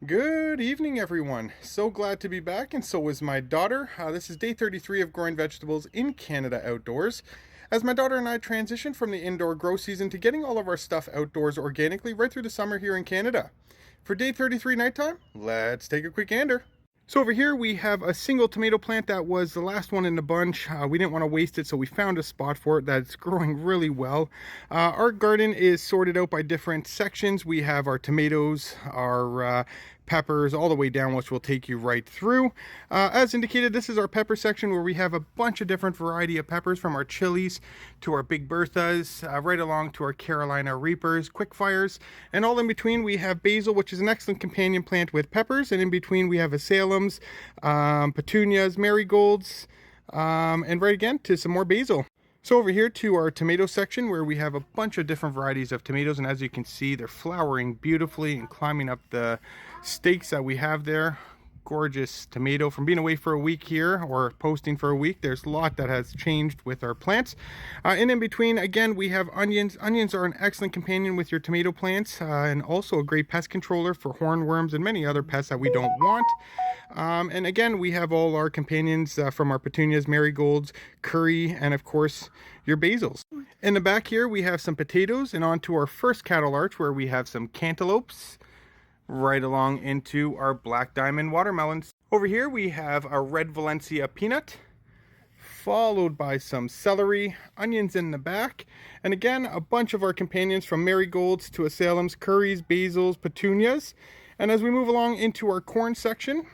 Good evening, everyone. So glad to be back, and so is my daughter. This is day 33 of growing vegetables in Canada outdoors. As my daughter and I transition from the indoor grow season to getting all of our stuff outdoors organically right through the summer here in Canada. For day 33 nighttime, let's take a quick gander. So over here we have a single tomato plant that was the last one in the bunch. We didn't want to waste it, so we found a spot for it that's growing really well. Our garden is sorted out by different sections. We have our tomatoes, our peppers, all the way down, which will take you right through. As indicated, this is our pepper section where we have a bunch of different variety of peppers, from our chilies to our Big Berthas, right along to our Carolina Reapers, quick fires, and all in between we have basil, which is an excellent companion plant with peppers, and in between we have asalums, petunias, marigolds, and right again to some more basil. So over here to our tomato section where we have a bunch of different varieties of tomatoes, and as you can see, they're flowering beautifully and climbing up the stakes that we have there. Gorgeous tomato. From being away for a week here, or posting for a week, there's a lot that has changed with our plants. And in between, again, we have onions. Onions are an excellent companion with your tomato plants, and also a great pest controller for hornworms and many other pests that we don't want. And again, we have all our companions from our petunias, marigolds, curry, and of course your basils. In the back here we have some potatoes, and on to our first cattle arch where we have some cantaloupes, right along into our black diamond watermelons. Over here we have a red Valencia peanut, followed by some celery, onions in the back, and again a bunch of our companions from marigolds to asalums, curries, basils, petunias. And as we move along into our corn section,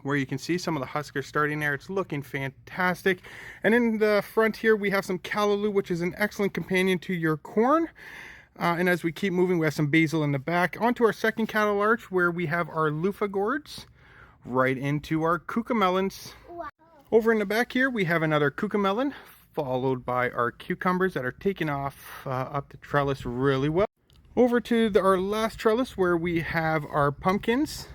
where you can see some of the huskers starting there, it's looking fantastic. And in the front here we have some callaloo, which is an excellent companion to your corn. And as we keep moving, we have some basil in the back. Onto our second cattle arch where we have our loofah gourds, right into our cucamelons. Wow. Over in the back here we have another cucamelon, followed by our cucumbers that are taking off up the trellis really well. Over to our last trellis where we have our pumpkins.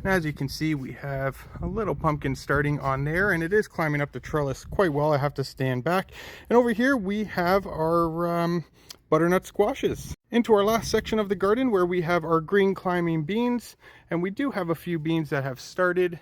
And as you can see, we have a little pumpkin starting on there, and it is climbing up the trellis quite well. I have to stand back. And over here we have our butternut squashes. Into our last section of the garden where we have our green climbing beans, and we do have a few beans that have started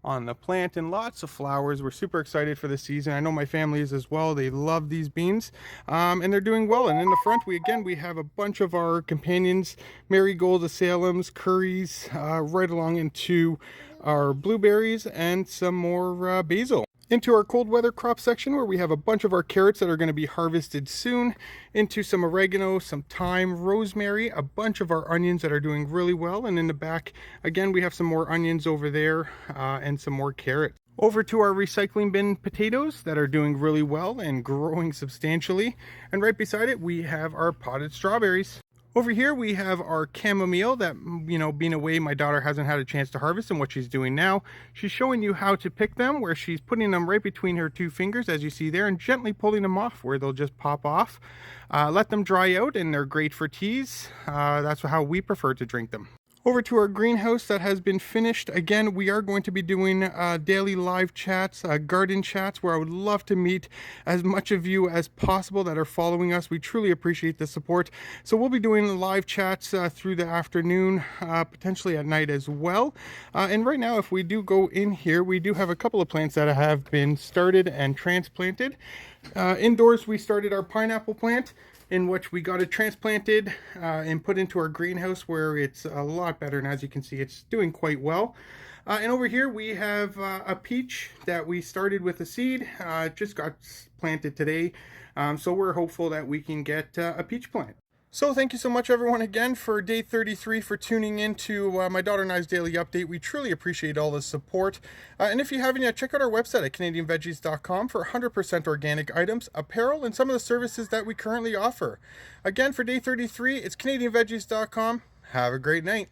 on the plant and lots of flowers. We're super excited for the season. I know my family is as well. They love these beans, and they're doing well. And in the front we have a bunch of our companions, marigolds, asalums, curries, right along into our blueberries and some more basil. Into our cold weather crop section where we have a bunch of our carrots that are going to be harvested soon, into some oregano, some thyme, rosemary, a bunch of our onions that are doing really well, and in the back again we have some more onions over there, and some more carrots. Over to our recycling bin potatoes that are doing really well and growing substantially, and right beside it we have our potted strawberries. Over here we have our chamomile that, being away, my daughter hasn't had a chance to harvest, and what she's doing now, she's showing you how to pick them, where she's putting them right between her two fingers, as you see there, and gently pulling them off where they'll just pop off. Let them dry out, and they're great for teas. That's how we prefer to drink them. Over to our greenhouse that has been finished. Again, we are going to be doing daily live chats, garden chats, where I would love to meet as much of you as possible that are following us. We truly appreciate the support. So we'll be doing live chats through the afternoon, potentially at night as well. And right now, if we do go in here, we do have a couple of plants that have been started and transplanted. Indoors, we started our pineapple plant, in which we got it transplanted and put into our greenhouse where it's a lot better, and as you can see it's doing quite well. And over here we have a peach that we started with a seed, just got planted today, so we're hopeful that we can get a peach plant. So thank you so much everyone again for day 33 for tuning in to my daughter and I's daily update. We truly appreciate all the support. And if you haven't yet, check out our website at CanadianVeggies.com for 100% organic items, apparel, and some of the services that we currently offer. Again, for day 33, it's CanadianVeggies.com. Have a great night.